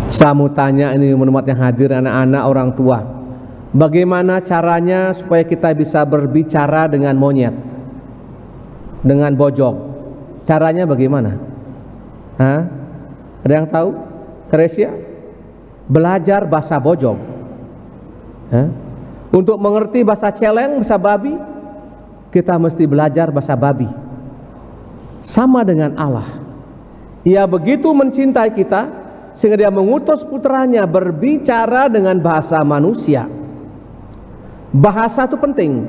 Saya mau tanya ini menemat yang hadir, anak-anak, orang tua, bagaimana caranya supaya kita bisa berbicara dengan monyet, dengan bojong? Caranya bagaimana? Hah? Ada yang tahu? Kresia? Belajar bahasa bojong. Hah? Untuk mengerti bahasa celeng, bahasa babi, kita mesti belajar bahasa babi. Sama dengan Allah, Ia begitu mencintai kita sehingga Dia mengutus putranya berbicara dengan bahasa manusia. Bahasa itu penting,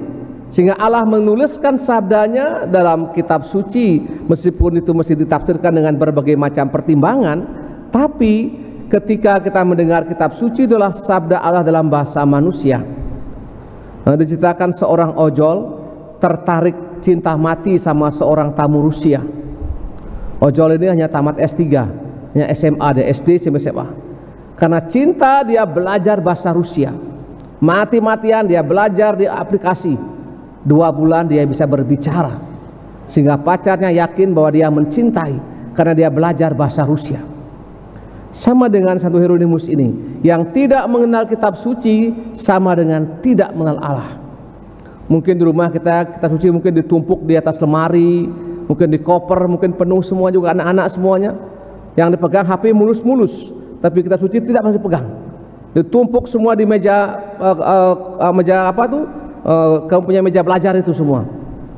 sehingga Allah menuliskan sabdanya dalam kitab suci. Meskipun itu mesti ditafsirkan dengan berbagai macam pertimbangan, tapi ketika kita mendengar kitab suci adalah sabda Allah dalam bahasa manusia. Diceritakan seorang ojol tertarik cinta mati sama seorang tamu Rusia. Ojol ini hanya tamat S3, hanya SMA, dan SD sampai SMA. Karena cinta dia belajar bahasa Rusia. Mati-matian dia belajar di aplikasi. 2 bulan dia bisa berbicara, sehingga pacarnya yakin bahwa dia mencintai karena dia belajar bahasa Rusia. Sama dengan Santo Hieronymus ini, yang tidak mengenal kitab suci sama dengan tidak mengenal Allah. Mungkin di rumah kita kitab suci mungkin ditumpuk di atas lemari, mungkin di koper, mungkin penuh semua, juga anak-anak semuanya. Yang dipegang HP mulus-mulus, tapi kitab suci tidak pernah dipegang. Ditumpuk semua di meja meja apa tuh? Kamu punya meja belajar itu semua.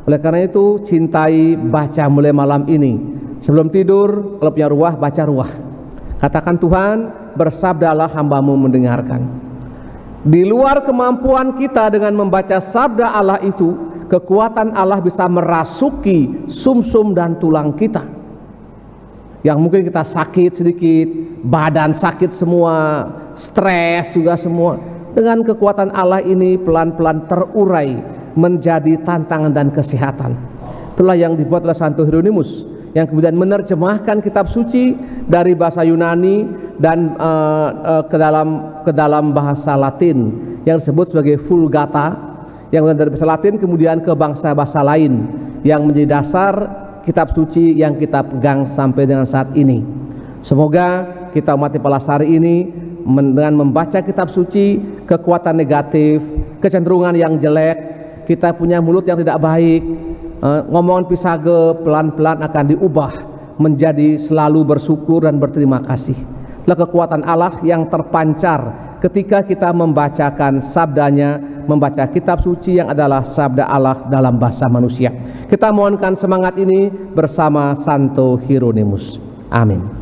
Oleh karena itu, cintai baca mulai malam ini. Sebelum tidur, kalau punya ruah, baca ruah. Katakan, Tuhan, bersabdalah, hambamu mendengarkan. Di luar kemampuan kita dengan membaca sabda Allah itu, kekuatan Allah bisa merasuki sumsum dan tulang kita. Yang mungkin kita sakit sedikit, badan sakit semua, stres juga semua. Dengan kekuatan Allah ini pelan-pelan terurai menjadi tantangan dan kesehatan. Itulah yang dibuat oleh Santo Hieronymus, yang kemudian menerjemahkan kitab suci dari bahasa Yunani dan ke dalam bahasa Latin yang disebut sebagai Vulgata, yang dari bahasa Latin kemudian ke bahasa lain, yang menjadi dasar kitab suci yang kita pegang sampai dengan saat ini. Semoga kita umat Palasari ini dengan membaca kitab suci, kekuatan negatif, kecenderungan yang jelek, kita punya mulut yang tidak baik, ngomongan pisage pelan-pelan akan diubah menjadi selalu bersyukur dan berterima kasih. Itulah kekuatan Allah yang terpancar ketika kita membacakan sabdanya, membaca kitab suci yang adalah sabda Allah dalam bahasa manusia. Kita mohonkan semangat ini bersama Santo Hieronymus. Amin.